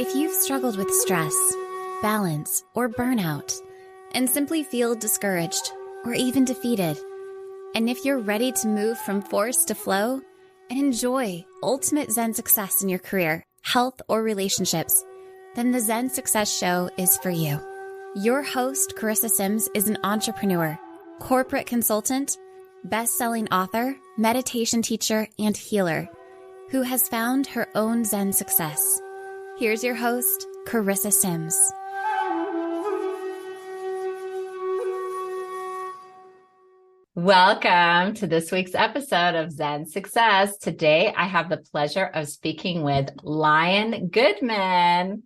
If you've struggled with stress, balance, or burnout, and simply feel discouraged or even defeated, and if you're ready to move from force to flow and enjoy ultimate Zen success in your career, health, or relationships, then the Zen Success Show is for you. Your host, Carissa Sims, is an entrepreneur, corporate consultant, best-selling author, meditation teacher, and healer who has found her own Zen success. Here's your host, Carissa Sims. Welcome to this week's episode of Zen Success. Today, I have the pleasure of speaking with Lion Goodman.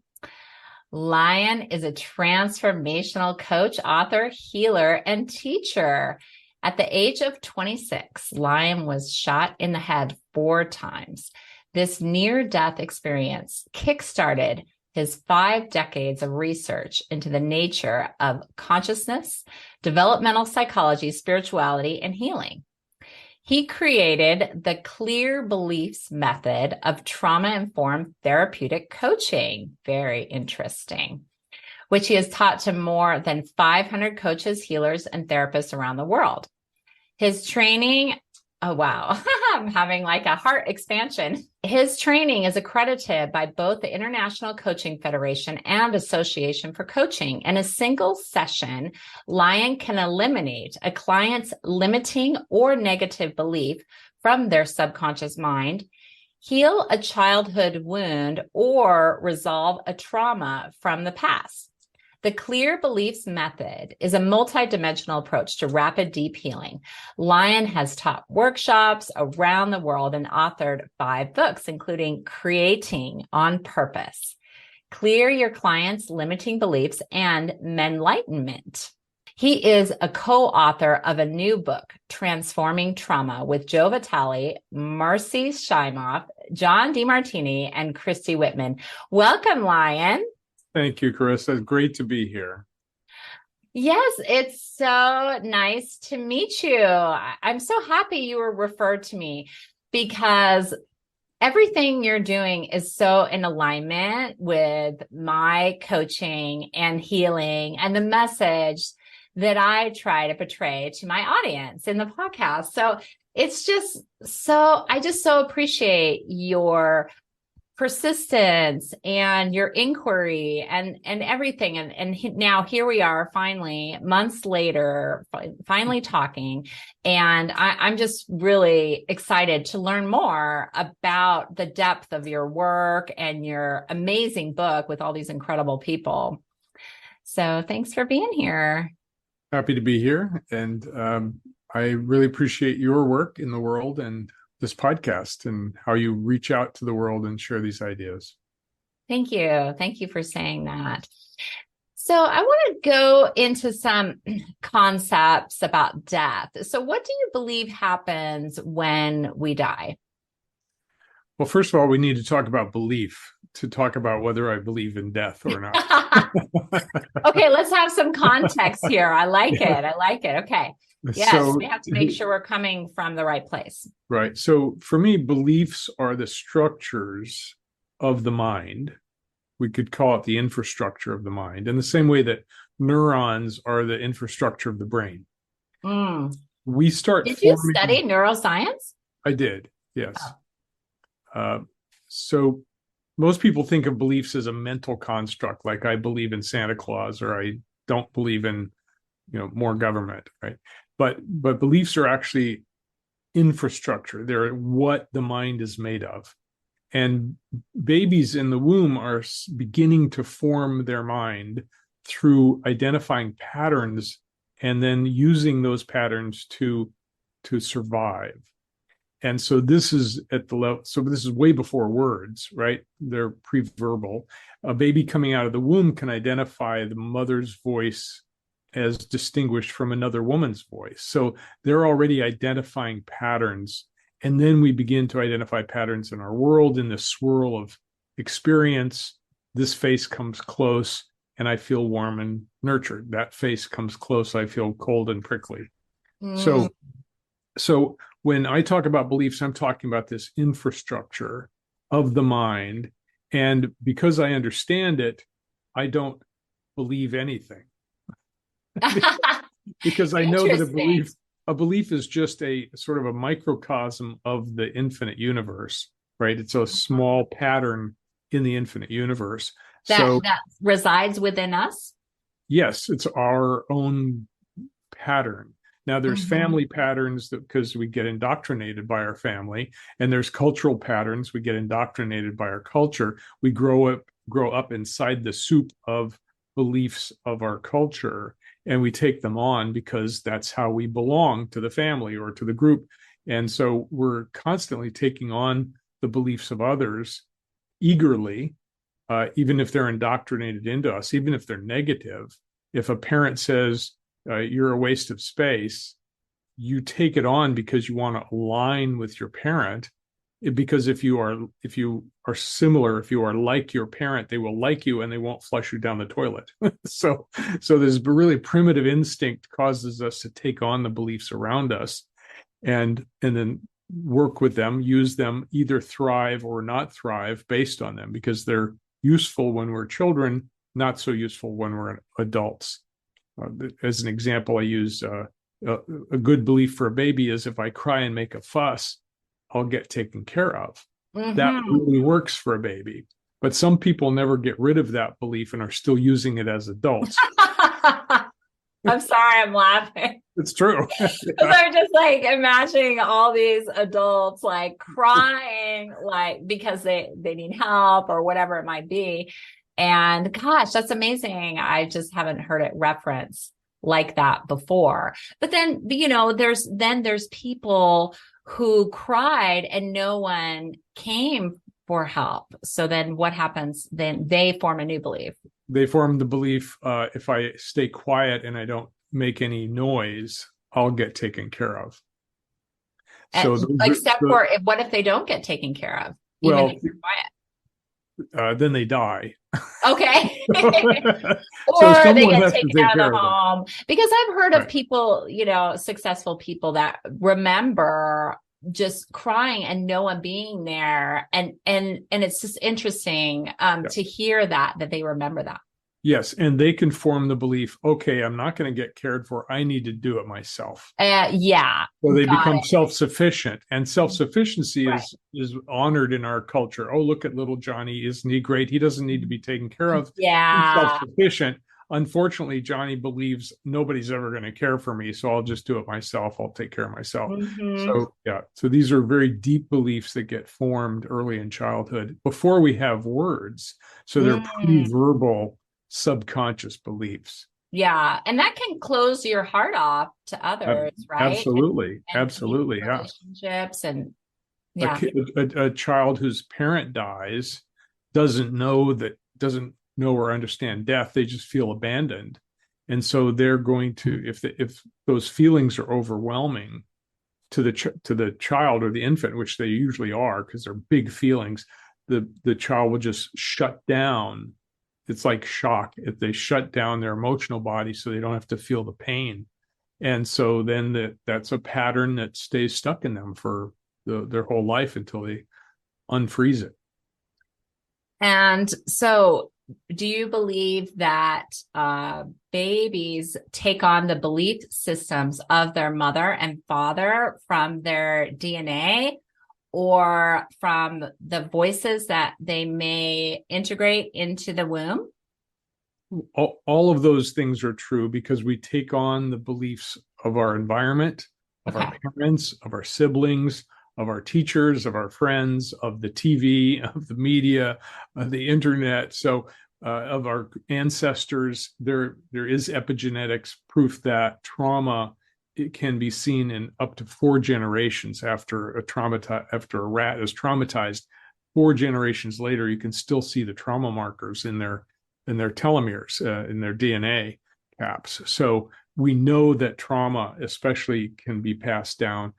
Lion is a transformational coach, author, healer, and teacher. At the age of 26, Lion was shot in the head 4 times. This near-death experience kickstarted his 5 decades of research into the nature of consciousness, developmental psychology, spirituality, and healing. He created the Clear Beliefs method of trauma-informed therapeutic coaching. Very interesting. Which he has taught to more than 500 coaches, healers, and therapists around the world. His training, oh wow, I'm having like a heart expansion. His training is accredited by both the International Coaching Federation and Association for Coaching. In a single session, Lion can eliminate a client's limiting or negative belief from their subconscious mind, heal a childhood wound, or resolve a trauma from the past. The Clear Beliefs method is a multidimensional approach to rapid, deep healing. Lion has taught workshops around the world and authored 5 books, including Creating on Purpose, Clear Your Clients' Limiting Beliefs, and Menlightenment. He is a co-author of a new book, Transforming Trauma, with Joe Vitale, Marci Shimoff, John Demartini, and Christy Whitman. Welcome, Lion. Thank you, Carissa. It's great to be here. Yes, it's so nice to meet you. I'm so happy you were referred to me because everything you're doing is so in alignment with my coaching and healing and the message that I try to portray to my audience in the podcast. So it's just I just so appreciate your persistence and your inquiry and everything. And now here we are finally months later, finally talking. And I'm just really excited to learn more about the depth of your work and your amazing book with all these incredible people. So thanks for being here. Happy to be here. And I really appreciate your work in the world and this podcast and how you reach out to the world and share these ideas. Thank you. Thank you for saying that. So I want to go into some concepts about death. So what do you believe happens when we die? Well, first of all, we need to talk about belief to talk about whether I believe in death or not. Okay, let's have some context here. I like it. I like it. Okay. Yes, so we have to make sure we're coming from the right place. Right. So for me, beliefs are the structures of the mind. We could call it the infrastructure of the mind, in the same way that neurons are the infrastructure of the brain. We start. Did you study neuroscience? I did, yes. So most people think of beliefs as a mental construct, like I believe in Santa Claus or I don't believe in, more government, right? But beliefs are actually infrastructure. They're what the mind is made of. And babies in the womb are beginning to form their mind through identifying patterns and then using those patterns to survive. And so this is at the level, so this is way before words, right? They're pre-verbal. A baby coming out of the womb can identify the mother's voice as distinguished from another woman's voice. So they're already identifying patterns. And then we begin to identify patterns in our world, in the swirl of experience. This face comes close and I feel warm and nurtured. That face comes close, I feel cold and prickly. So when I talk about beliefs, I'm talking about this infrastructure of the mind. And because I understand it, I don't believe anything. Because I know that a belief is just a sort of a microcosm of the infinite universe, right? It's a small pattern in the infinite universe. That resides within us. Yes, it's our own pattern. Now, there's family patterns that because we get indoctrinated by our family, and there's cultural patterns we get indoctrinated by our culture. We grow up inside the soup of beliefs of our culture, and we take them on because that's how we belong to the family or to the group. And so we're constantly taking on the beliefs of others eagerly, even if they're indoctrinated into us, even if they're negative. If a parent says, you're a waste of space, you take it on because you want to align with your parent. Because if you are similar, if you are like your parent, they will like you and they won't flush you down the toilet. So this really primitive instinct causes us to take on the beliefs around us and then work with them, use them, either thrive or not thrive based on them, because they're useful when we're children, not so useful when we're adults. As an example, I use a good belief for a baby is if I cry and make a fuss, I'll get taken care of. That really works for a baby. But some people never get rid of that belief and are still using it as adults. I'm sorry, I'm laughing. It's true. I'm just like imagining all these adults like crying, like because they need help or whatever it might be. And gosh, that's amazing. I just haven't heard it referenced like that before. But then, there's people who cried and no one came for help. So then what happens? Then they form a new belief. They form the belief, if I stay quiet and I don't make any noise, I'll get taken care of. So what if they don't get taken care of? Well, even if you're quiet? Then they die. Okay. Or they get taken out of the home. Because I've heard of people, successful people that remember just crying and no one being there. And it's just interesting to hear that they remember that. Yes. And they can form the belief, okay, I'm not going to get cared for. I need to do it myself. Yeah. So they become self-sufficient, and self-sufficiency is honored in our culture. Oh, look at little Johnny. Isn't he great? He doesn't need to be taken care of. Yeah. He's self-sufficient. Unfortunately, Johnny believes nobody's ever going to care for me, so I'll just do it myself. I'll take care of myself. So these are very deep beliefs that get formed early in childhood before we have words. So they're pre-verbal subconscious beliefs. Yeah. And that can close your heart off to others, right? Absolutely. And Absolutely. relationships and a child whose parent dies doesn't know or understand death. They just feel abandoned. And so they're going to, if those feelings are overwhelming to the child or the infant, which they usually are, because they're big feelings, the child will just shut down. It's like shock. If they shut down their emotional body so they don't have to feel the pain. And so then that's a pattern that stays stuck in them for their whole life until they unfreeze it. And so do you believe that babies take on the belief systems of their mother and father from their DNA, or from the voices that they may integrate into the womb? All of those things are true because we take on the beliefs of our environment, of our parents, of our siblings, of our teachers, of our friends, of the TV, of the media, of the internet. So of our ancestors, there is epigenetics proof that trauma, it can be seen in up to 4 generations after a rat is traumatized. 4 generations later, you can still see the trauma markers in their telomeres, in their DNA caps. So we know that trauma, especially, can be passed down.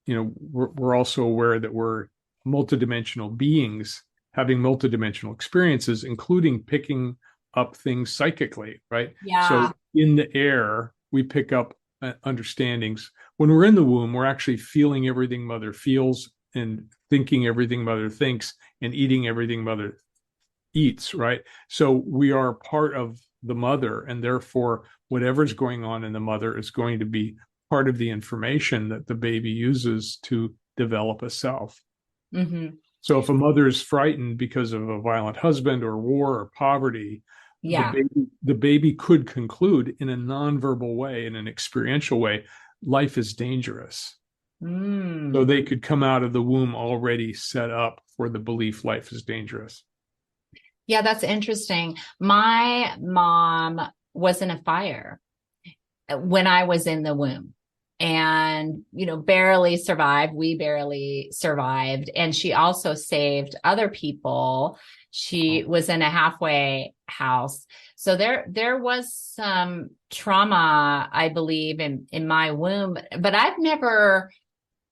We're also aware that we're multidimensional beings having multidimensional experiences, including picking up things psychically, right? Yeah. So in the air, we pick up understandings. When we're in the womb, we're actually feeling everything mother feels and thinking everything mother thinks and eating everything mother eats, right? So we are part of the mother, and therefore whatever's going on in the mother is going to be part of the information that the baby uses to develop a self. Mm-hmm. So if a mother is frightened because of a violent husband or war or poverty, Yeah. the baby could conclude in a nonverbal way, in an experiential way, life is dangerous. So they could come out of the womb already set up for the belief life is dangerous. Yeah, that's interesting. My mom was in a fire when I was in the womb, and, barely survived. We barely survived. And she also saved other people. She was in a halfway house. So there was some trauma, I believe, in my womb, but I've never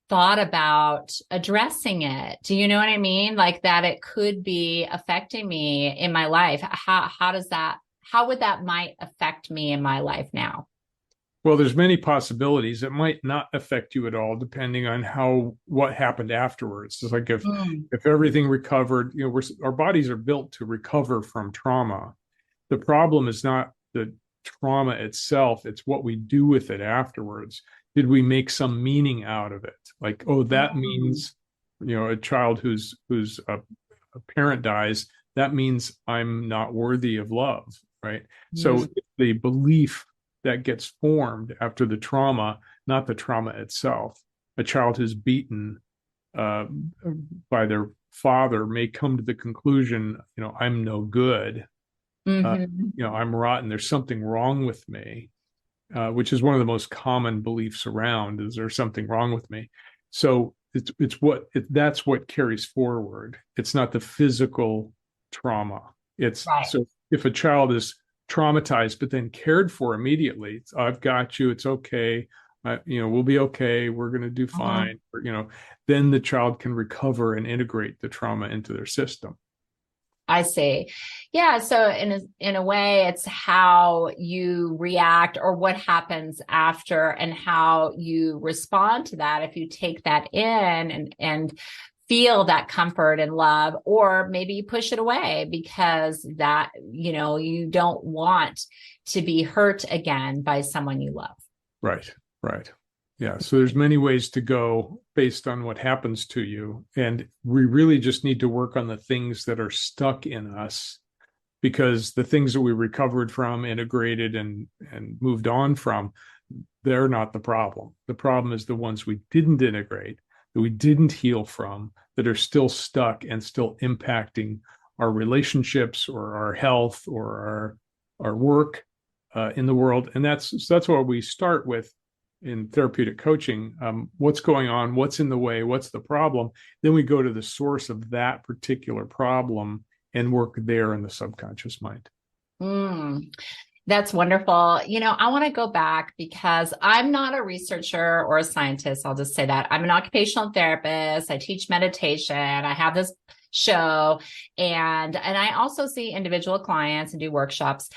thought about addressing it. Do you know what I mean? Like that it could be affecting me in my life. How would that might affect me in my life now? Well, there's many possibilities. It might not affect you at all, depending on what happened afterwards. It's like if everything recovered, our bodies are built to recover from trauma. The problem is not the trauma itself; it's what we do with it afterwards. Did we make some meaning out of it? Like, oh, that means, a child whose a parent dies, that means I'm not worthy of love, right? So the belief that gets formed after the trauma, not the trauma itself. A child who's beaten by their father may come to the conclusion, I'm no good. I'm rotten. There's something wrong with me, which is one of the most common beliefs around. Is there something wrong with me? So that's what carries forward. It's not the physical trauma. It's Right. So if a child is traumatized but then cared for immediately, I've got you, it's okay, we'll be okay, we're going to do fine, then the child can recover and integrate the trauma into their system. I see. Yeah. So in a way, it's how you react or what happens after and how you respond to that. If you take that in and feel that comfort and love, or maybe you push it away because that, you don't want to be hurt again by someone you love. Right. Yeah. So there's many ways to go based on what happens to you. And we really just need to work on the things that are stuck in us, because the things that we recovered from, integrated and moved on from, they're not the problem. The problem is the ones we didn't integrate, that we didn't heal from, that are still stuck and still impacting our relationships or our health or our work in the world. And that's what we start with in therapeutic coaching. What's going on? What's in the way? What's the problem? Then we go to the source of that particular problem and work there in the subconscious mind. That's wonderful. I want to go back because I'm not a researcher or a scientist. I'll just say that. I'm an occupational therapist. I teach meditation. I have this show, and I also see individual clients and do workshops.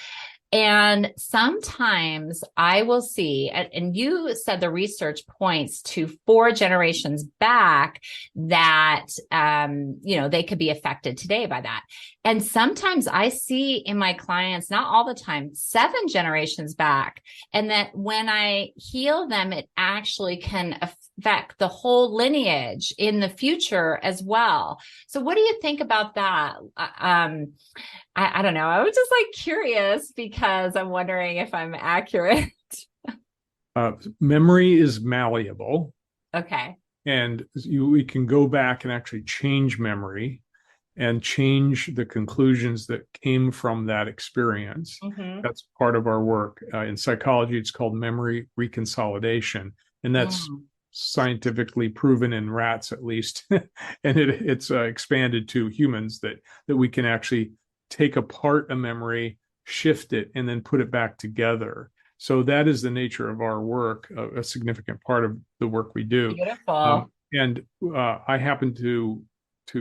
And sometimes I will see, and you said the research points to 4 generations back that, they could be affected today by that. And sometimes I see in my clients, not all the time, 7 generations back. And that when I heal them, it actually can affect the whole lineage in the future as well. So what do you think about that? I don't know. I was just curious because I'm wondering if I'm accurate. Memory is malleable. Okay. And we can go back and actually change memory and change the conclusions that came from that experience. That's part of our work. In psychology, it's called memory reconsolidation. And that's scientifically proven in rats, at least. And it's expanded to humans that we can actually take apart a memory, shift it, and then put it back together. So that is the nature of our work, a significant part of the work we do. Beautiful. I happen to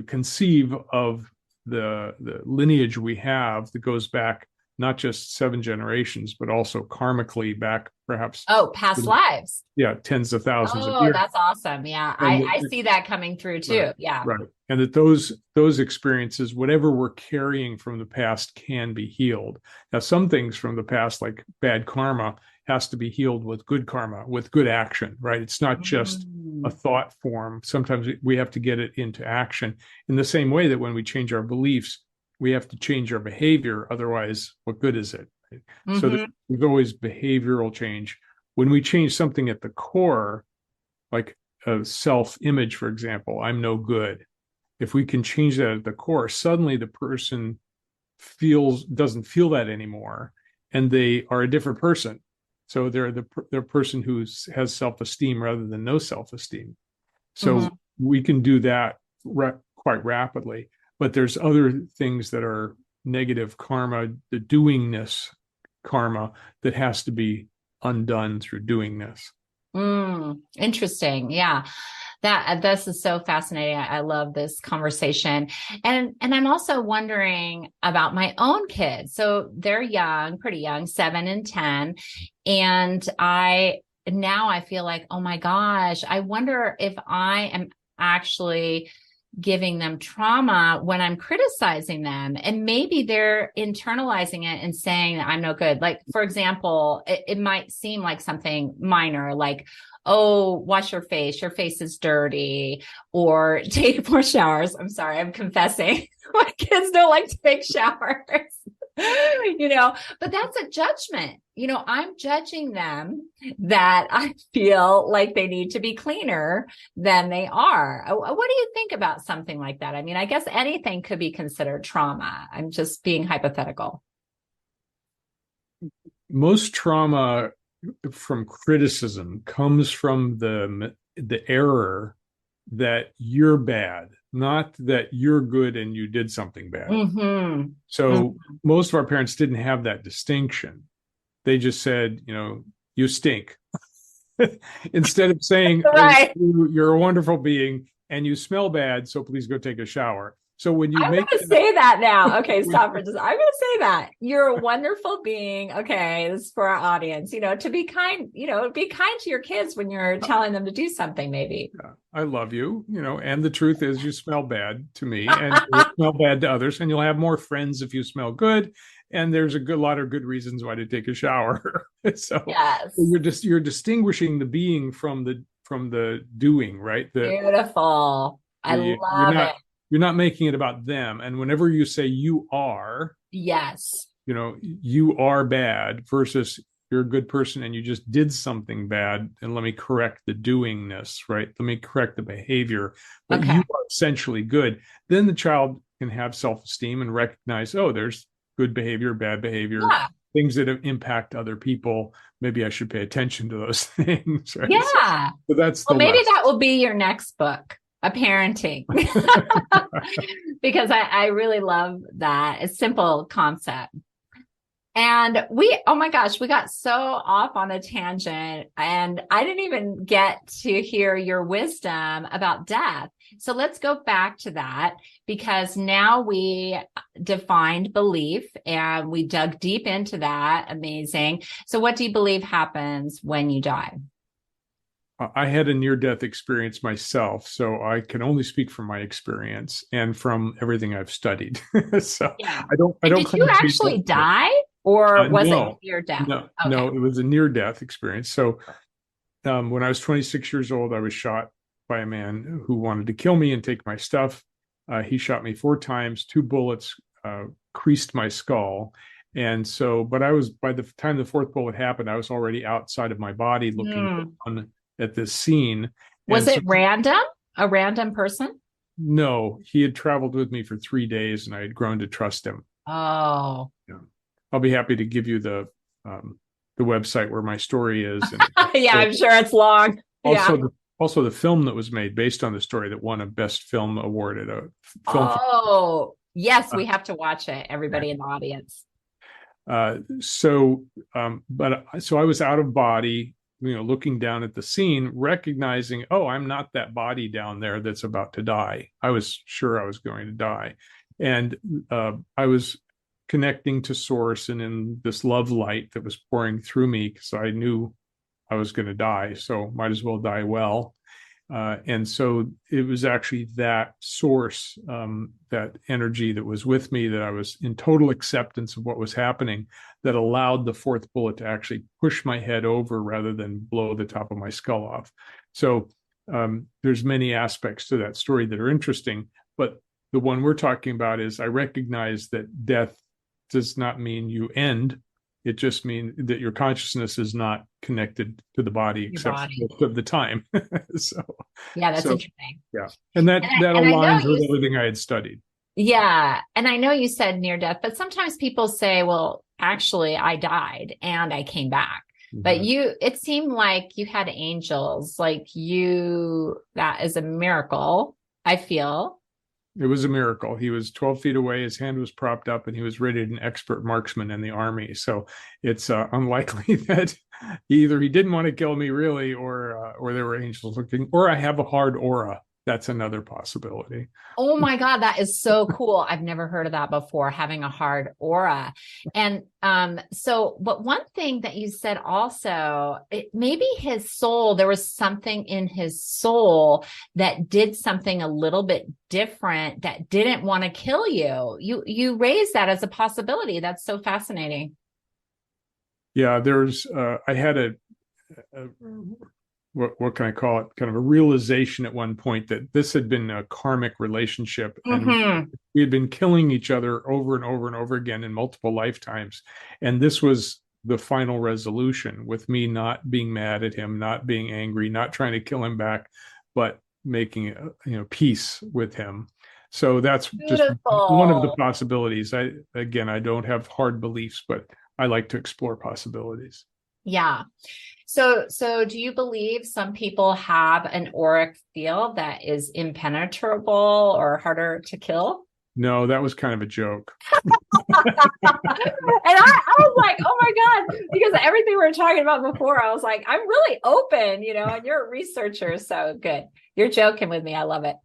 conceive of the lineage we have that goes back not just 7 generations, but also karmically back perhaps. Oh, past lives. Yeah, tens of thousands of Oh, years. that's awesome. Yeah, I see that coming through too. Right, Yeah. right. And that those experiences, whatever we're carrying from the past, can be healed. Now, some things from the past, like bad karma, has to be healed with good karma, with good action, right? It's not just a thought form. Sometimes we have to get it into action in the same way that when we change our beliefs, we have to change our behavior. Otherwise, what good is it? Right? So there's always behavioral change. When we change something at the core, like a self-image, for example, I'm no good. If we can change that at the core, suddenly the person doesn't feel that anymore, and they are a different person. So they're the person who has self-esteem rather than no self-esteem. So we can do that quite rapidly. But there's other things that are negative karma, the doingness karma, that has to be undone through doingness. Interesting. Yeah. This is so fascinating. I love this conversation. And I'm also wondering about my own kids. So they're young, pretty young, 7 and 10. And now I feel like, oh my gosh, I wonder if I am actually giving them trauma when I'm criticizing them, and maybe they're internalizing it and saying I'm no good. Like, for example, it might seem like something minor, like, oh, wash your face is dirty, or take more showers. I'm sorry, I'm confessing. My kids don't like to take showers. But that's a judgment. I'm judging them that I feel like they need to be cleaner than they are. What do you think about something like that? I mean, I guess anything could be considered trauma. I'm just being hypothetical. Most trauma from criticism comes from the error that you're bad, not that you're good and you did something bad. So most of our parents didn't have that distinction. They just said, you stink. Instead of saying, right, you're a wonderful being and you smell bad, so please go take a shower. So when you I'm going to say that now. Okay, stop for just. I'm going to say that you're a wonderful being. Okay, this is for our audience. To be kind. Be kind to your kids when you're telling them to do something. Maybe. I love you. And the truth is, you smell bad to me, and you smell bad to others, and you'll have more friends if you smell good. And there's a lot of good reasons why to take a shower. So yes, you're distinguishing the being from the doing, right? Beautiful. I love it. You're not making it about them. And whenever you say you are, yes, you are bad versus you're a good person and you just did something bad, and let me correct the doingness, right? Let me correct the behavior, but you are essentially good. Then the child can have self-esteem and recognize, oh, there's good behavior, bad behavior, things that impact other people. Maybe I should pay attention to those things, right? Yeah. So that's maybe that will be your next book. A parenting, because I really love that. It's a simple concept. And oh my gosh, we got so off on a tangent, and I didn't even get to hear your wisdom about death. So let's go back to that, because now we defined belief and we dug deep into that. Amazing. So what do you believe happens when you die? I had a near-death experience myself, so I can only speak from my experience and from everything I've studied. So yeah. I don't. Did you actually die, or was it near death? No, it was a near-death experience. So when I was 26 years old, I was shot by a man who wanted to kill me and take my stuff. He shot me 4 times. 2 bullets creased my skull. And so, but by the time the 4th bullet happened, I was already outside of my body looking on at this scene. Was it random? A random person? No, he had traveled with me for 3 days, and I had grown to trust him. Oh, yeah. I'll be happy to give you the website where my story is. And yeah, I'm sure it's long. Also the film that was made based on the story that won a Best Film award at a film. Oh, yes, we have to watch it. Everybody in the audience. So I was out of body, looking down at the scene, recognizing, oh, I'm not that body down there that's about to die. I was sure I was going to die. And I was connecting to source and in this love light that was pouring through me, because I knew I was going to die, so might as well die well. And so it was actually that source, that energy that was with me, that I was in total acceptance of what was happening, that allowed the fourth bullet to actually push my head over rather than blow the top of my skull off. So there's many aspects to that story that are interesting, but the one we're talking about is I recognize that death does not mean you end. It just means that your consciousness is not connected to the body except for most of the time. That's interesting. Yeah. And that aligns with everything I had studied. Yeah. And I know you said near death, but sometimes people say, well, actually I died and I came back. Mm-hmm. But it seemed like you had angels, that is a miracle, I feel. It was a miracle. He was 12 feet away. His hand was propped up, and he was rated an expert marksman in the Army. So it's unlikely that either he didn't want to kill me really, or there were angels looking, or I have a hard aura. That's another possibility. Oh my God, that is so cool. I've never heard of that before, having a hard aura. And but one thing that you said also, maybe his soul, there was something in his soul that did something a little bit different, that didn't want to kill you. You raised that as a possibility. That's so fascinating. Yeah, I had what can I call it? Kind of a realization at one point that this had been a karmic relationship, and we had been killing each other over and over and over again in multiple lifetimes. And this was the final resolution, with me not being mad at him, not being angry, not trying to kill him back, but making peace with him. So that's beautiful. Just one of the possibilities. I don't have hard beliefs, but I like to explore possibilities. Yeah. So do you believe some people have an auric field that is impenetrable or harder to kill? No, that was kind of a joke. And I was like, oh my God, because everything we were talking about before, I was like, I'm really open, and you're a researcher. So good. You're joking with me. I love it.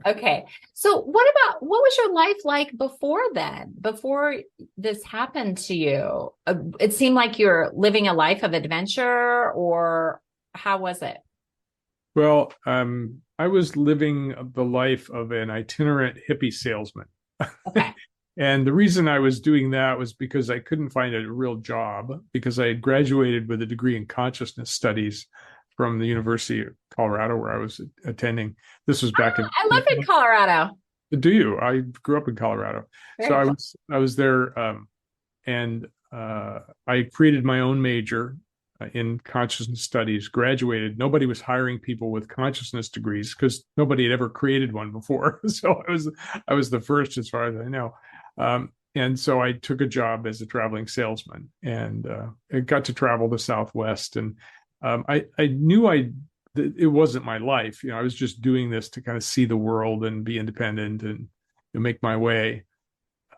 Okay. So what was your life like before then, before this happened to you? It seemed like you're living a life of adventure, or how was it? Well, I was living the life of an itinerant hippie salesman. Okay. And the reason I was doing that was because I couldn't find a real job, because I had graduated with a degree in consciousness studies from the University of Colorado, where I was attending. This was back in. I live in Colorado. Do you? I grew up in Colorado. Very cool. I was there, and I created my own major in consciousness studies, graduated. Nobody was hiring people with consciousness degrees because nobody had ever created one before. So I was the first, as far as I know. And so I took a job as a traveling salesman, and I got to travel the Southwest. And I knew it wasn't my life. I was just doing this to kind of see the world and be independent and make my way.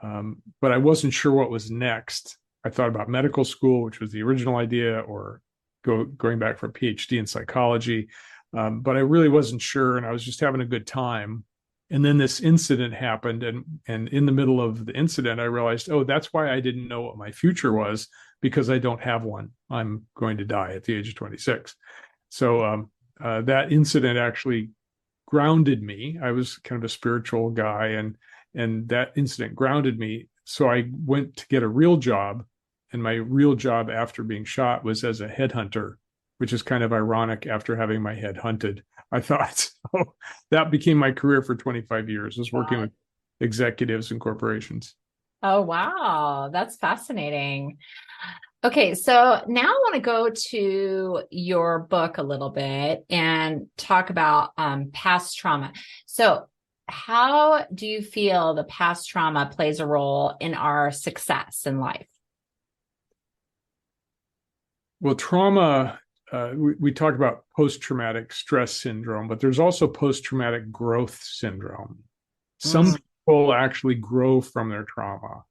But I wasn't sure what was next. I thought about medical school, which was the original idea, or going back for a PhD in psychology. But I really wasn't sure, and I was just having a good time. And then this incident happened, and in the middle of the incident, I realized, oh, that's why I didn't know what my future was, because I don't have one. I'm going to die at the age of 26. So that incident actually grounded me. I was kind of a spiritual guy, and that incident grounded me. So I went to get a real job, and my real job after being shot was as a headhunter, which is kind of ironic after having my head hunted, I thought. So that became my career for 25 years, was working with executives and corporations. Oh, wow. That's fascinating. Okay, so now I want to go to your book a little bit and talk about past trauma. So how do you feel the past trauma plays a role in our success in life? Well, trauma, we talk about post-traumatic stress syndrome, but there's also post-traumatic growth syndrome. Some people actually grow from their trauma.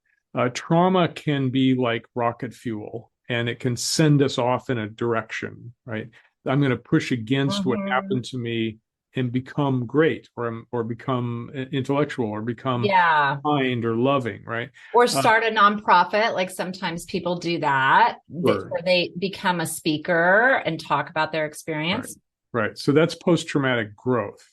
Trauma can be like rocket fuel, and it can send us off in a direction, right? I'm going to push against what happened to me, and become great, or become intellectual, or become Yeah. kind or loving, right? Or start a nonprofit. Like sometimes people do that, Sure. where they become a speaker and talk about their Right. experience. Right. So that's post-traumatic growth.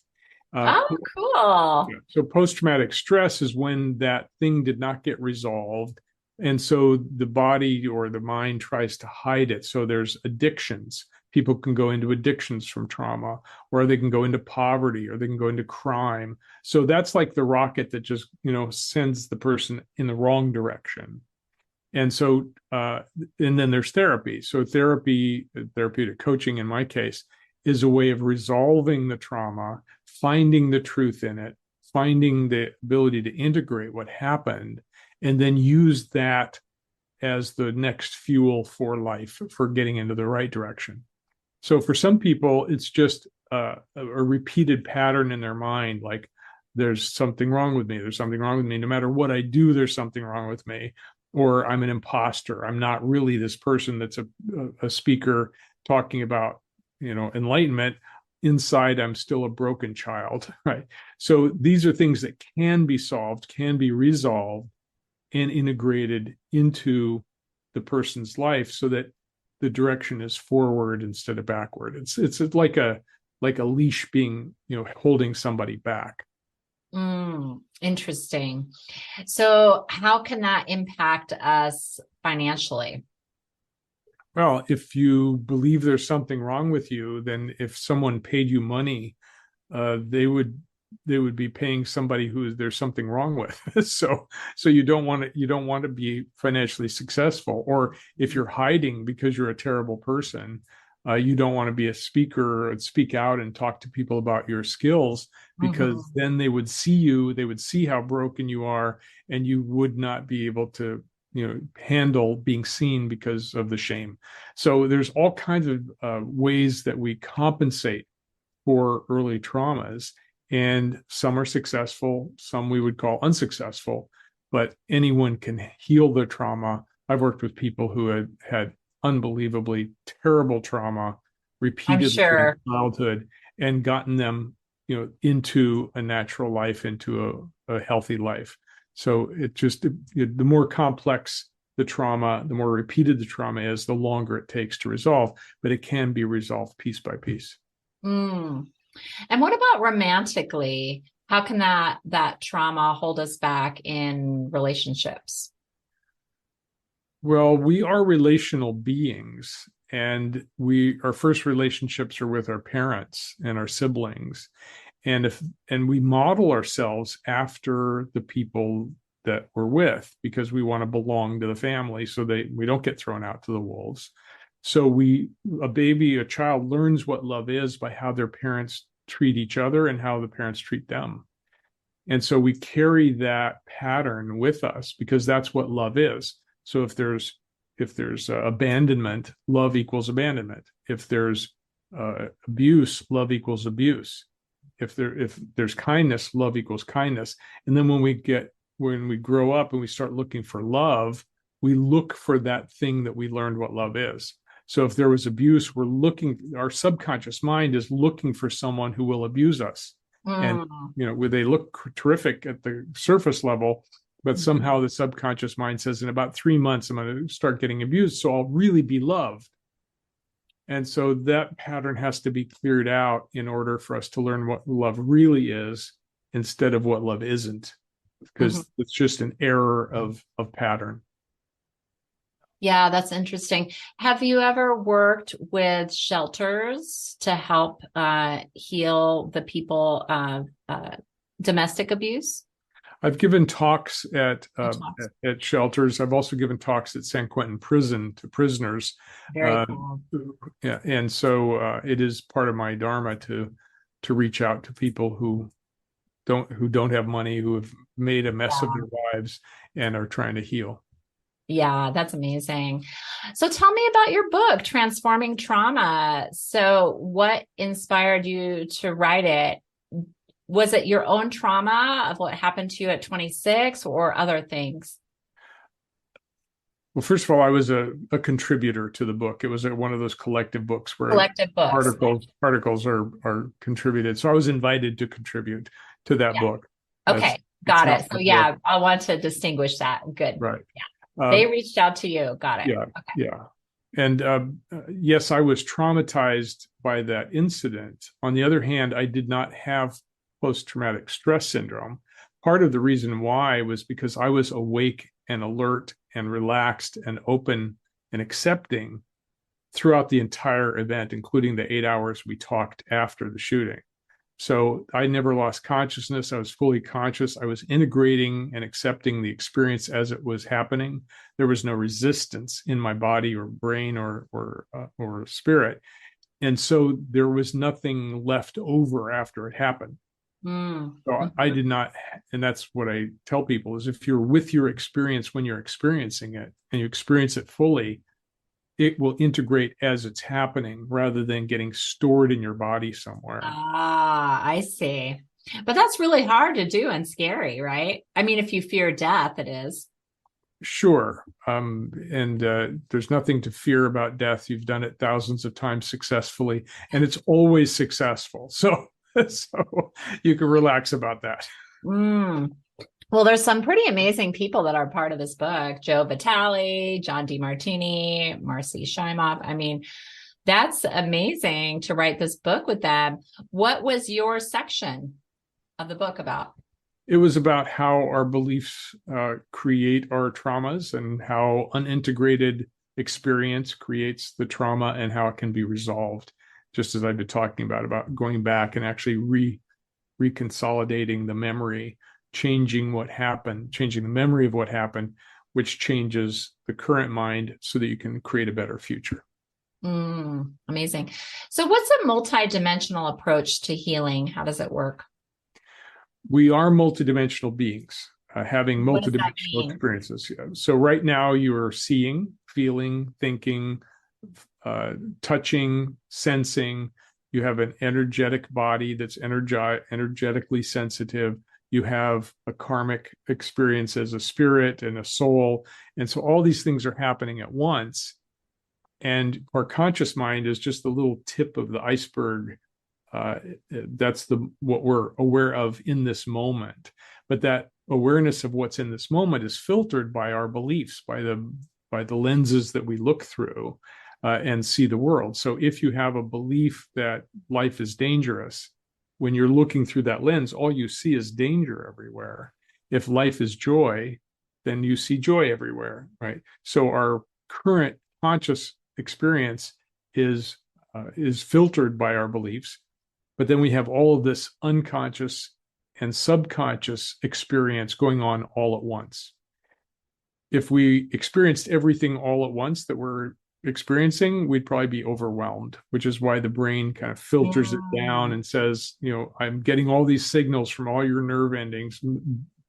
Oh, cool. Yeah. So post-traumatic stress is when that thing did not get resolved. And so the body or the mind tries to hide it. So there's addictions. People can go into addictions from trauma, or they can go into poverty, or they can go into crime. So that's like the rocket that just, sends the person in the wrong direction. And so, and then there's therapy. So therapy, therapeutic coaching in my case, is a way of resolving the trauma, finding the truth in it, finding the ability to integrate what happened, and then use that as the next fuel for life, for getting into the right direction. So for some people, it's just a repeated pattern in their mind, like there's something wrong with me. There's something wrong with me. No matter what I do, there's something wrong with me. Or I'm an imposter. I'm not really this person that's a speaker talking about, enlightenment. Inside, I'm still a broken child, right? So these are things that can be solved, can be resolved, and integrated into the person's life so that the direction is forward instead of backward. It's like a leash being, holding somebody back. Interesting. So how can that impact us financially? Well, if you believe there's something wrong with you, then if someone paid you money, they would be paying somebody who there's something wrong with. so you don't want to be financially successful. Or if you're hiding because you're a terrible person, you don't want to be a speaker and speak out and talk to people about your skills, because then they would see you, they would see how broken you are, and you would not be able to handle being seen because of the shame. So there's all kinds of ways that we compensate for early traumas, and some are successful, some we would call unsuccessful, but anyone can heal their trauma. I've worked with people who had unbelievably terrible trauma repeatedly in childhood, and gotten them into a natural life, into a healthy life. So the more complex the trauma, the more repeated the trauma is, the longer it takes to resolve, but it can be resolved piece by piece. And what about romantically? How can that trauma hold us back in relationships? Well, we are relational beings, and our first relationships are with our parents and our siblings. And we model ourselves after the people that we're with, because we want to belong to the family, so we don't get thrown out to the wolves. So a child learns what love is by how their parents treat each other and how the parents treat them. And so we carry that pattern with us, because that's what love is. So if there's abandonment, love equals abandonment. If there's abuse, love equals abuse. If there's kindness, love equals kindness. And then when we grow up and we start looking for love, we look for that thing that we learned what love is. So if there was abuse, our subconscious mind is looking for someone who will abuse us. And where they look terrific at the surface level, but somehow the subconscious mind says, in about 3 months, I'm going to start getting abused, so I'll really be loved. And so that pattern has to be cleared out in order for us to learn what love really is, instead of what love isn't, because it's just an error of pattern. Yeah, that's interesting. Have you ever worked with shelters to help heal the people of domestic abuse? I've given talks at shelters. I've also given talks at San Quentin Prison to prisoners. Very cool. Yeah, and so it is part of my dharma to reach out to people who don't have money, who have made a mess of their lives and are trying to heal. Yeah, that's amazing. So tell me about your book, Transforming Trauma. So what inspired you to write it? Was it your own trauma of what happened to you at 26, or other things? Well, first of all, I was a contributor to the book. It was one of those collective books where Collective books. articles are contributed. So I was invited to contribute to that Yeah. book. Okay. That's Got how it. So it yeah, worked. I want to distinguish that. Good. Right. Yeah. They reached out to you. Got it. Yeah. Okay. Yeah. And yes, I was traumatized by that incident. On the other hand, I did not have post-traumatic stress syndrome. Part of the reason why was because I was awake and alert and relaxed and open and accepting throughout the entire event, including the 8 hours we talked after the shooting. So I never lost consciousness. I was fully conscious. I was integrating and accepting the experience as it was happening. There was no resistance in my body or brain or spirit. And so there was nothing left over after it happened. So I did not, and that's what I tell people is if you're with your experience when you're experiencing it and you experience it fully, it will integrate as it's happening rather than getting stored in your body somewhere. Ah, I see. But that's really hard to do and scary, right? I mean, if you fear death, it is. Sure. And there's nothing to fear about death. You've done it thousands of times successfully, and it's always successful. So, so you can relax about that. Mm. Well, there's some pretty amazing people that are part of this book. Joe Vitale, John Demartini, Marci Shimoff. I mean, that's amazing to write this book with them. What was your section of the book about? It was about how our beliefs create our traumas and how unintegrated experience creates the trauma and how it can be resolved. Just as I've been talking about going back and actually reconsolidating the memory, changing what happened, changing the memory of what happened, which changes the current mind so that you can create a better future. Amazing. So what's a multidimensional approach to healing? How does it work? We are multidimensional beings, having What does that multidimensional mean? experiences. So right now you are seeing, feeling, thinking, touching, sensing. You have an energetic body that's energetically sensitive. You have a karmic experience as a spirit and a soul. And so all these things are happening at once. And our conscious mind is just the little tip of the iceberg. That's what we're aware of in this moment. But that awareness of what's in this moment is filtered by our beliefs, by the lenses that we look through and see the world. So if you have a belief that life is dangerous, when you're looking through that lens, all you see is danger everywhere. If life is joy, then you see joy everywhere, right? So our current conscious experience is filtered by our beliefs, but then we have all of this unconscious and subconscious experience going on all at once. If we experienced everything all at once that we're experiencing, we'd probably be overwhelmed, which is why the brain kind of filters it down and says, I'm getting all these signals from all your nerve endings,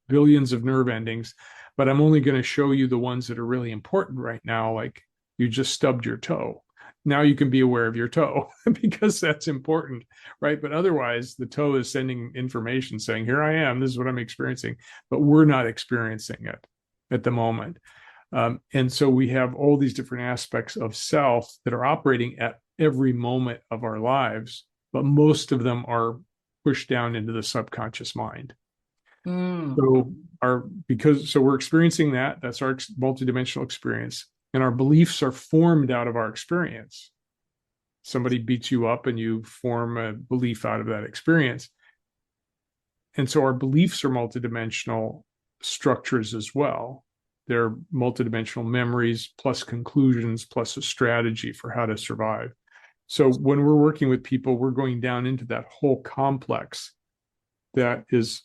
billions of nerve endings, but I'm only going to show you the ones that are really important right now, like you just stubbed your toe. Now you can be aware of your toe because that's important, right? But otherwise, the toe is sending information saying, here I am, this is what I'm experiencing, but we're not experiencing it at the moment. And so we have all these different aspects of self that are operating at every moment of our lives, but most of them are pushed down into the subconscious mind. So we're experiencing that. That's our multidimensional experience. And our beliefs are formed out of our experience. Somebody beats you up and you form a belief out of that experience. And so our beliefs are multidimensional structures as well. They're multidimensional memories plus conclusions plus a strategy for how to survive. So when we're working with people, we're going down into that whole complex that is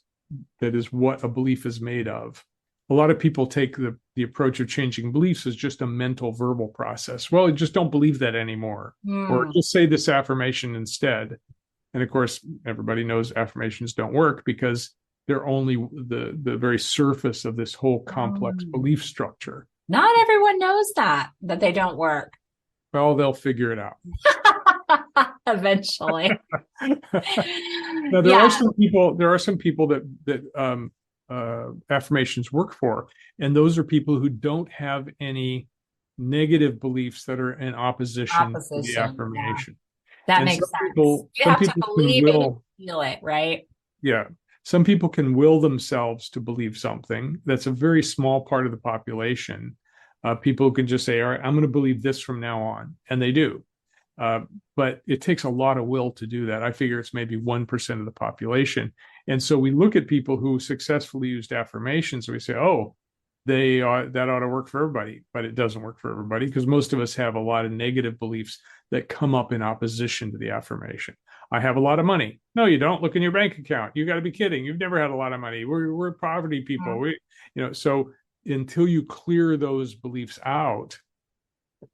what a belief is made of. A lot of people take the approach of changing beliefs as just a mental verbal process. Well, just don't believe that anymore, or just say this affirmation instead. And of course, everybody knows affirmations don't work because they're only the very surface of this whole complex belief structure. Not everyone knows that they don't work. Well, they'll figure it out. Eventually. Now, there are some people that affirmations work for. And those are people who don't have any negative beliefs that are in opposition to the Opposition. Yeah. affirmation. That And makes some sense. people, You some have to people can believe it and will, feel it, right? yeah, some people can will themselves to believe something. That's a very small part of the population. People can just say, all right, I'm going to believe this from now on. And they do. Uh, but it takes a lot of will to do that. I figure it's maybe 1% of the population. And so we look at people who successfully used affirmations and we say, oh, that ought to work for everybody, but it doesn't work for everybody because most of us have a lot of negative beliefs that come up in opposition to the affirmation. I have a lot of money. No, you don't. Look in your bank account. You got to be kidding. You've never had a lot of money. We're poverty people. So until you clear those beliefs out,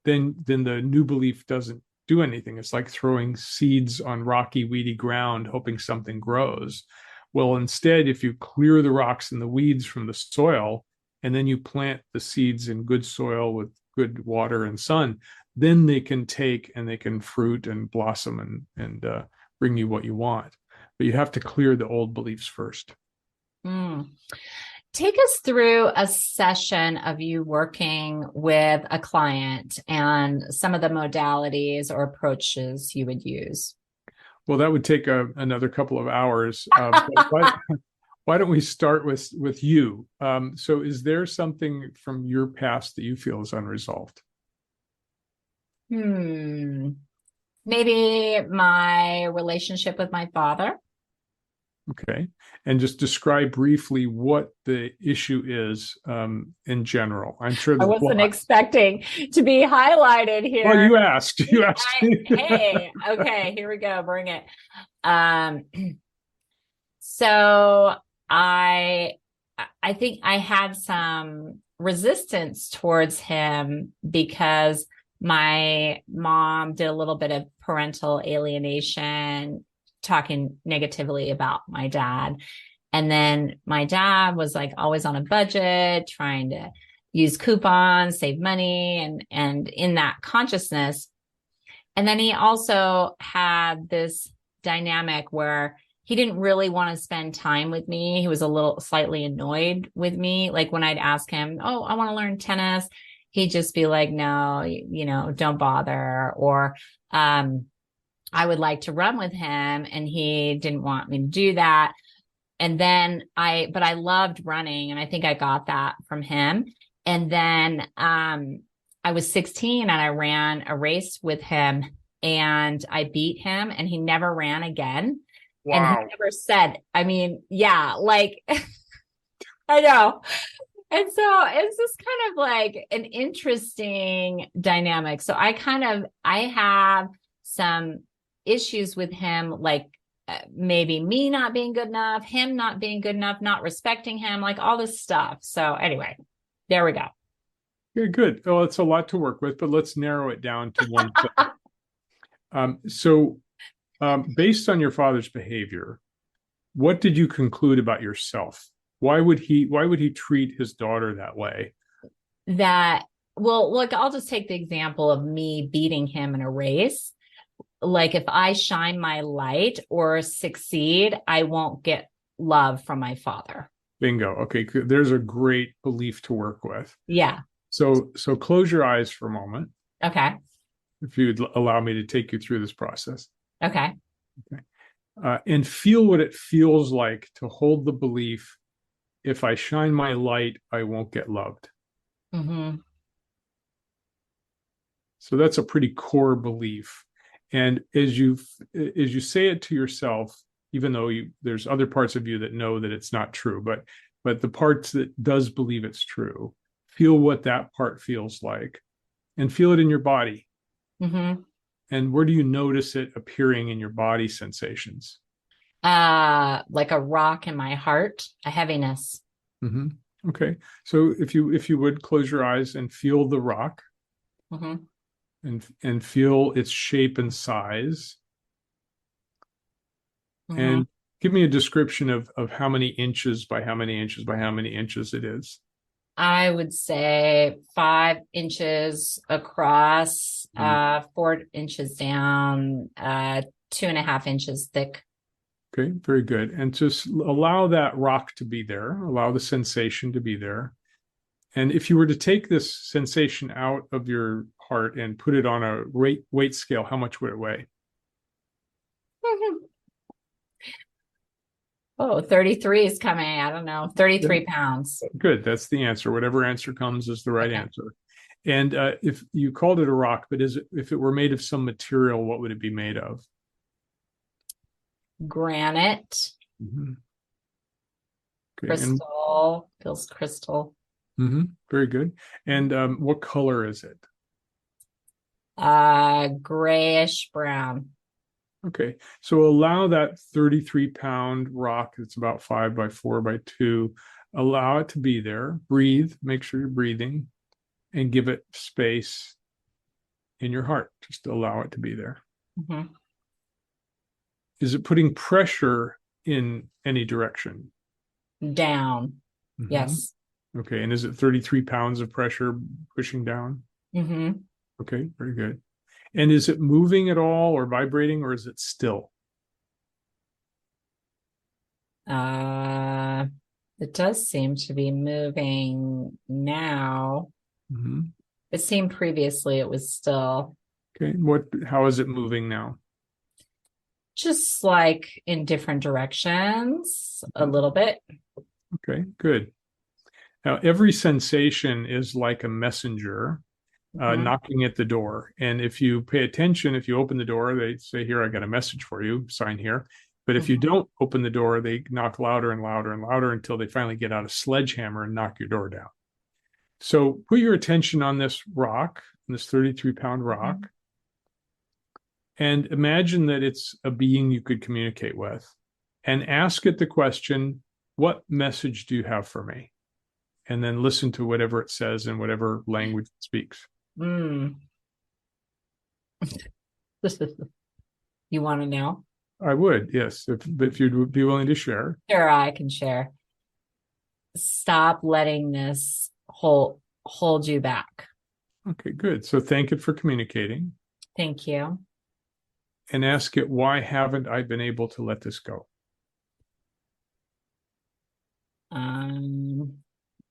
then the new belief doesn't do anything. It's like throwing seeds on rocky, weedy ground, hoping something grows. Well, instead, if you clear the rocks and the weeds from the soil, and then you plant the seeds in good soil with good water and sun, then they can take and they can fruit and blossom and bring you what you want. But you have to clear the old beliefs first. Take us through a session of you working with a client and some of the modalities or approaches you would use. Well, that would take another couple of hours. Why don't we start with you? So is there something from your past that you feel is unresolved? Maybe my relationship with my father. Okay. And just describe briefly what the issue is in general. I'm sure I wasn't expecting to be highlighted here. Well, you asked. Hey, okay, here we go. Bring it. So I think I had some resistance towards him because my mom did a little bit of parental alienation, talking negatively about my dad. And then my dad was like always on a budget, trying to use coupons, save money, and in that consciousness. And then he also had this dynamic where he didn't really want to spend time with me. He was a little slightly annoyed with me. Like when I'd ask him, oh, I want to learn tennis, he'd just be like, no, don't bother. Or, I would like to run with him and he didn't want me to do that. And then but I loved running and I think I got that from him. And then, I was 16 and I ran a race with him and I beat him and he never ran again. Wow. And he never said, I know. And so it's just kind of like an interesting dynamic. So I have some issues with him, like maybe me not being good enough, him not being good enough, not respecting him, like all this stuff. So anyway, there we go. Yeah, good. Well, it's a lot to work with, but let's narrow it down to one thing. Based on your father's behavior, what did you conclude about yourself? Why would he treat his daughter that way? Well, look, I'll just take the example of me beating him in a race. Like if I shine my light or succeed, I won't get love from my father. Bingo. Okay. There's a great belief to work with. Yeah. So close your eyes for a moment. Okay. If you'd allow me to take you through this process. Okay. And feel what it feels like to hold the belief, if I shine my light, I won't get loved. Mm-hmm. So that's a pretty core belief. And as you say it to yourself, even though there's other parts of you that know that it's not true, but the parts that does believe it's true, feel what that part feels like and feel it in your body. Mm-hmm. And where do you notice it appearing in your body sensations? Like a rock in my heart, a heaviness. Mm-hmm. Okay. So if you would close your eyes and feel the rock. Mm-hmm. And feel its shape and size. Mm-hmm. And give me a description of how many inches by how many inches by how many inches it is. I would say 5 inches across, 4 inches down, 2.5 inches thick. Okay, very good. And just allow that rock to be there, allow the sensation to be there. And if you were to take this sensation out of your heart and put it on a weight scale, how much would it weigh? Oh, 33 is coming. I don't know, 33 pounds. Good. That's the answer. Whatever answer comes is the right answer. And if you called it a rock, but if it were made of some material, what would it be made of? Granite. Mm-hmm. Okay. Crystal. Feels crystal. Mm-hmm. Very good. And what color is it? Grayish brown. Okay. So allow that 33-pound rock that's about 5 by 4 by 2, allow it to be there. Breathe. Make sure you're breathing and give it space in your heart. Just allow it to be there. Mm-hmm. Is it putting pressure in any direction? Down. Mm-hmm. Yes. Okay. And is it 33 pounds of pressure pushing down? Mm-hmm. Okay. Very good. And is it moving at all or vibrating, or is it still? It does seem to be moving now. Mm-hmm. It seemed previously it was still. Okay. How is it moving now? Just like in different directions, a little bit. Okay, good. Now, every sensation is like a messenger knocking at the door. And if you pay attention, if you open the door, they say, here, I got a message for you, sign here. But if you don't open the door, they knock louder and louder and louder until they finally get out a sledgehammer and knock your door down. So put your attention on this rock, this 33-pound rock, and imagine that it's a being you could communicate with, and ask it the question, what message do you have for me? And then listen to whatever it says in whatever language it speaks. You want to know? I would, yes, if you'd be willing to share. Sure, I can share. Stop letting this hold you back. Okay, good. So thank it for communicating. Thank you. And ask it, why haven't I been able to let this go?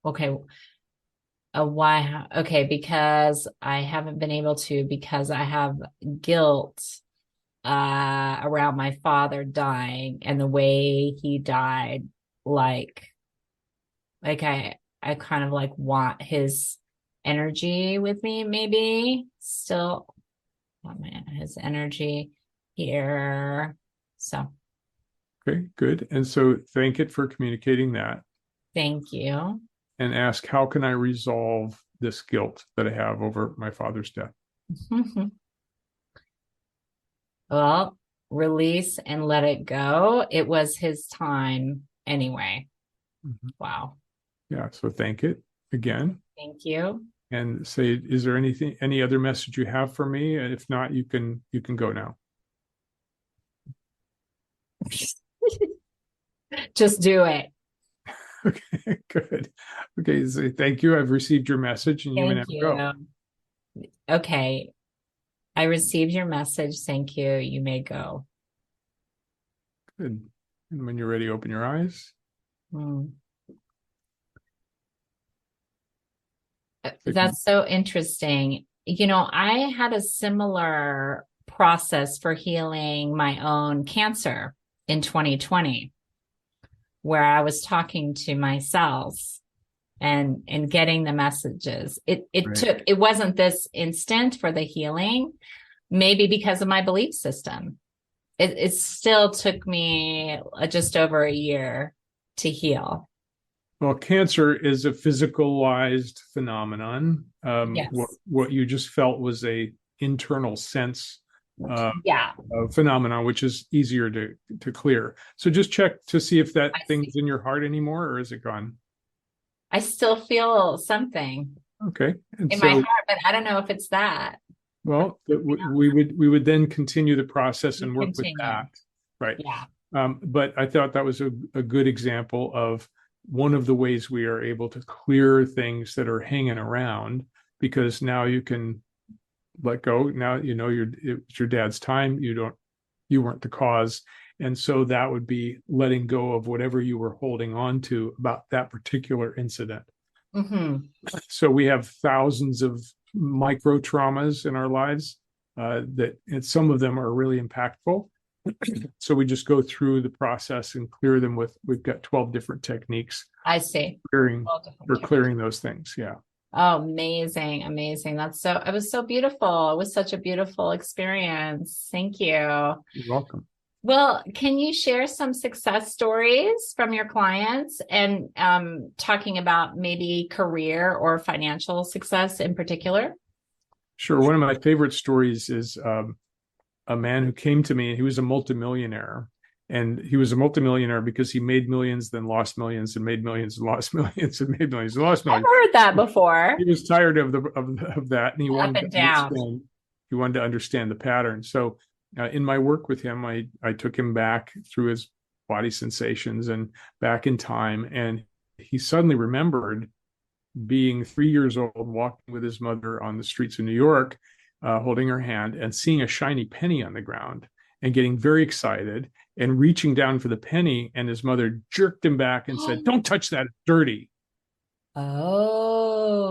Okay. Why? Okay, because I haven't been able to, because I have guilt around my father dying and the way he died. Like I kind of like want his energy with me, maybe still. Oh man, his energy here. So. Okay, good. And so thank it for communicating that. Thank you. And ask, how can I resolve this guilt that I have over my father's death? Well, release and let it go. It was his time anyway. Wow. Yeah. So thank it again. Thank you. And say, is there any other message you have for me? And if not, you can go now. Just do it. Okay, good. Okay, so thank you. I've received your message, and you may now go. Okay. I received your message. Thank you. You may go. Good. And when you're ready, open your eyes. That's so interesting. You know, I had a similar process for healing my own cancer in 2020, where I was talking to my cells and getting the messages. It wasn't this instant for the healing, maybe because of my belief system. It still took me just over a year to heal. Well, cancer is a physicalized phenomenon. Yes. What you just felt was a internal sense phenomenon, which is easier to clear. So just check to see if that thing's in your heart anymore, or is it gone? I still feel something. Okay. And in my heart, but I don't know if it's that. Well, we would then continue the process and work with that. Right. Yeah. But I thought that was a good example of one of the ways we are able to clear things that are hanging around, because now you can let go. Now, you know, it's your dad's time. You weren't the cause. And so that would be letting go of whatever you were holding on to about that particular incident. Mm-hmm. So we have thousands of micro traumas in our lives and some of them are really impactful. So we just go through the process and clear them we've got 12 different techniques. I see. Clearing those things. Yeah. Oh, amazing. Amazing. It was so beautiful. It was such a beautiful experience. Thank you. You're welcome. Well, can you share some success stories from your clients and talking about maybe career or financial success in particular? Sure. One of my favorite stories is a man who came to me. He was a multimillionaire, and he was a multimillionaire because he made millions, then lost millions, and made millions, and lost millions, and made millions, and lost millions. I've heard that before. He was tired of that, and he wanted to understand the pattern. So, in my work with him, I took him back through his body sensations and back in time, and he suddenly remembered being 3 years old, walking with his mother on the streets of New York, holding her hand and seeing a shiny penny on the ground and getting very excited and reaching down for the penny. And his mother jerked him back and said, "Don't touch that, it's dirty." Oh,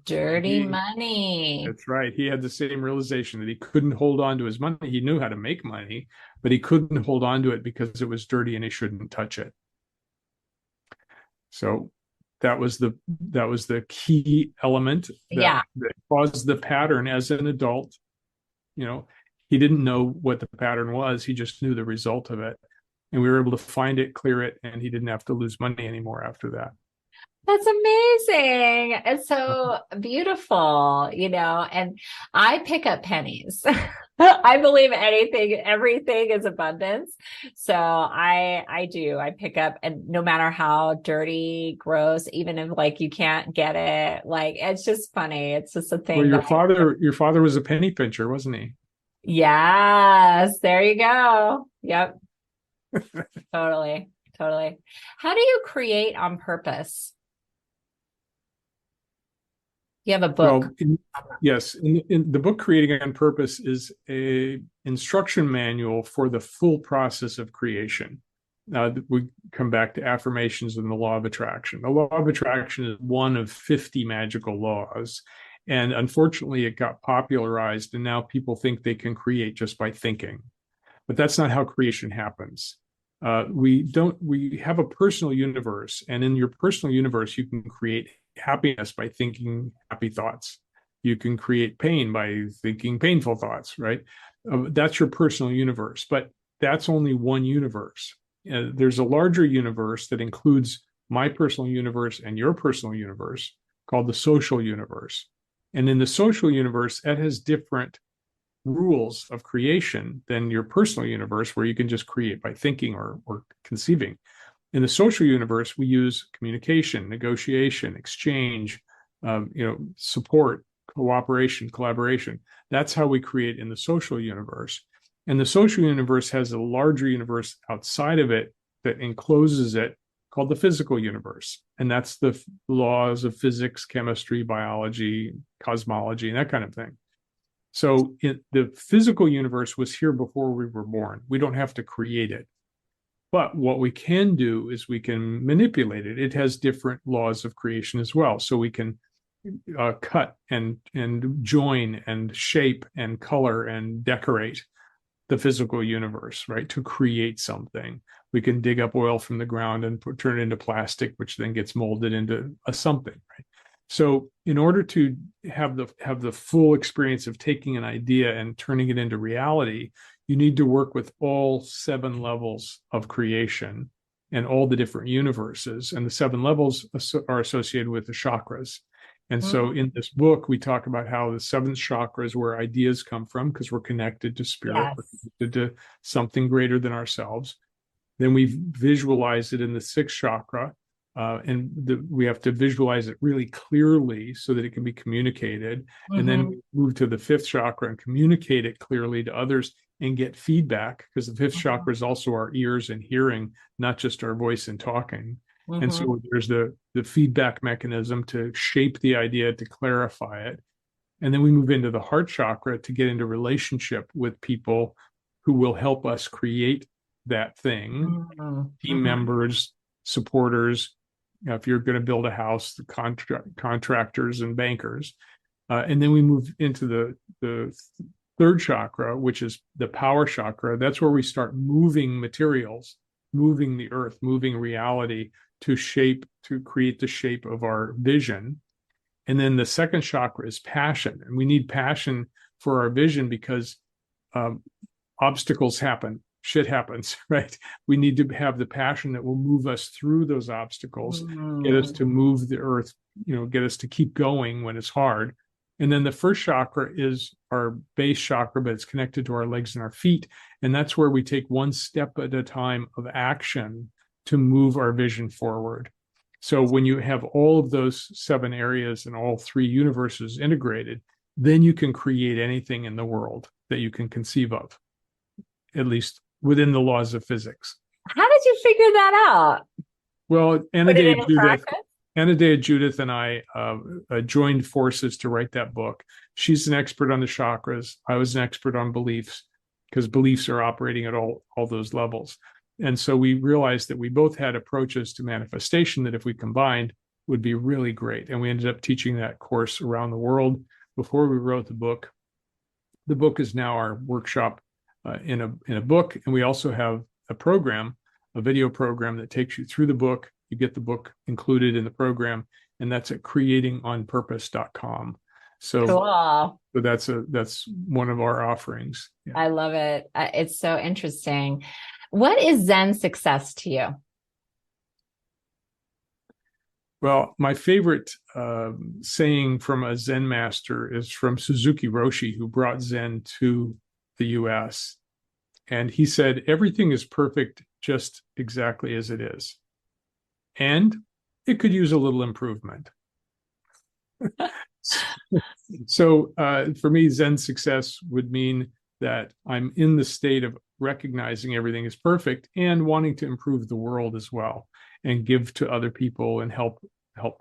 dirty money. That's right. He had the same realization that he couldn't hold on to his money. He knew how to make money, but he couldn't hold on to it because it was dirty and he shouldn't touch it. So that was the key element that caused the pattern as an adult. He didn't know what the pattern was. He just knew the result of it. And we were able to find it, clear it, and he didn't have to lose money anymore after that. That's amazing. It's so beautiful, and I pick up pennies. I believe everything is abundance. So I do. I pick up, and no matter how dirty, gross, even if you can't get it, it's just funny. It's just a thing. Well, your father was a penny pincher, wasn't he? Yes, there you go. Yep. Totally. How do you create on purpose? You have a book. Well, yes. In the book, Creating on Purpose is a instruction manual for the full process of creation. We come back to affirmations and the law of attraction. The law of attraction is one of 50 magical laws. And unfortunately, it got popularized, and now people think they can create just by thinking. But that's not how creation happens. We have a personal universe, and in your personal universe, you can create happiness by thinking happy thoughts. You can create pain by thinking painful thoughts, right? That's your personal universe, but that's only one universe. There's a larger universe that includes my personal universe and your personal universe called the social universe. And in the social universe, that has different rules of creation than your personal universe, where you can just create by thinking or conceiving. In the social universe, we use communication, negotiation, exchange, support, cooperation, collaboration. That's how we create in the social universe. And the social universe has a larger universe outside of it that encloses it, called the physical universe. And that's the laws of physics, chemistry, biology, cosmology, and that kind of thing. So the physical universe was here before we were born. We don't have to create it. But what we can do is we can manipulate it. It has different laws of creation as well. So we can cut and join and shape and color and decorate the physical universe, right? To create something. We can dig up oil from the ground and turn it into plastic, which then gets molded into a something, right? So in order to have the full experience of taking an idea and turning it into reality, you need to work with all 7 levels of creation and all the different universes. And the 7 levels are associated with the chakras. And so in this book, we talk about how the 7th chakra is where ideas come from, because we're connected to spirit, we're connected to something greater than ourselves. Then we visualize it in the 6th chakra. We have to visualize it really clearly so that it can be communicated. Mm-hmm. And then we move to the 5th chakra and communicate it clearly to others and get feedback, because the 5th chakra is also our ears and hearing, not just our voice and talking. Mm-hmm. And so there's the feedback mechanism to shape the idea, to clarify it. And then we move into the heart chakra to get into relationship with people who will help us create that thing, Mm-hmm. team members, supporters, if you're going to build a house, the contractors and bankers. And then we move into the third chakra, which is the power chakra. That's where we start moving materials, moving the earth, moving reality to create the shape of our vision. And then the second chakra is passion. And we need passion for our vision because obstacles happen. Shit happens, right? We need to have the passion that will move us through those obstacles, get us to move the earth, get us to keep going when it's hard. And then the first chakra is our base chakra, but it's connected to our legs and our feet. And that's where we take one step at a time of action to move our vision forward. So when you have all of those 7 areas and all 3 universes integrated, then you can create anything in the world that you can conceive of, at least within the laws of physics. How did you figure that out? Well, Anadea Judith and I joined forces to write that book. She's an expert on the chakras. I was an expert on beliefs, because beliefs are operating at all those levels. And so we realized that we both had approaches to manifestation that if we combined would be really great. And we ended up teaching that course around the world before we wrote the book. The book is now our workshop in a book. And we also have a video program that takes you through the book. You get the book included in the program, and that's at creatingonpurpose.com. So, cool. So that's one of our offerings. Yeah. I love it. It's so interesting. What is Zen success to you? Well, my favorite saying from a Zen master is from Suzuki Roshi, who brought Zen to the US. And he said, everything is perfect just exactly as it is. And it could use a little improvement. So for me, Zen success would mean that I'm in the state of recognizing everything is perfect and wanting to improve the world as well, and give to other people and help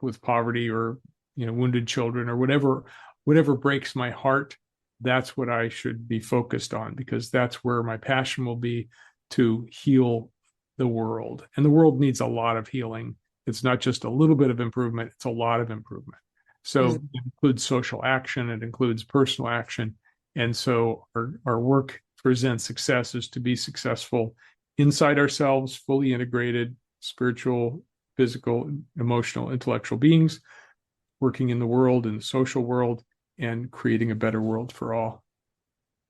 with poverty or wounded children or whatever breaks my heart. That's what I should be focused on, because that's where my passion will be, to heal the world. And the world needs a lot of healing. It's not just a little bit of improvement, it's a lot of improvement. So it includes social action, it includes personal action. And so our work for Zen success is to be successful inside ourselves, fully integrated, spiritual, physical, emotional, intellectual beings, working in the world, in the social world, and creating a better world for all.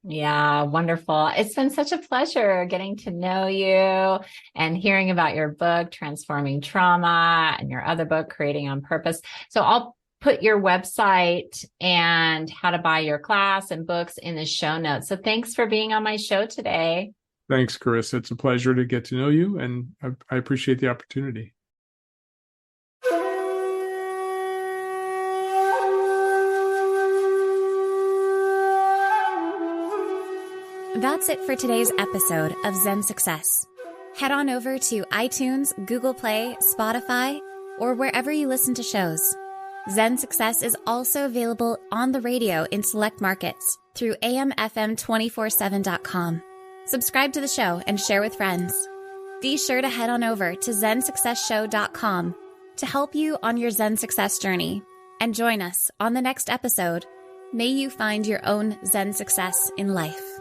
Yeah, wonderful. It's been such a pleasure getting to know you and hearing about your book, Transforming Trauma, and your other book, Creating on Purpose. So I'll put your website and how to buy your class and books in the show notes. So thanks for being on my show today. Thanks, Carissa. It's a pleasure to get to know you, and I appreciate the opportunity. That's it for today's episode of Zen Success. Head on over to iTunes, Google Play, Spotify, or wherever you listen to shows. Zen Success is also available on the radio in select markets through amfm247.com. Subscribe to the show and share with friends. Be sure to head on over to zensuccessshow.com to help you on your Zen success journey, and join us on the next episode. May you find your own Zen success in life.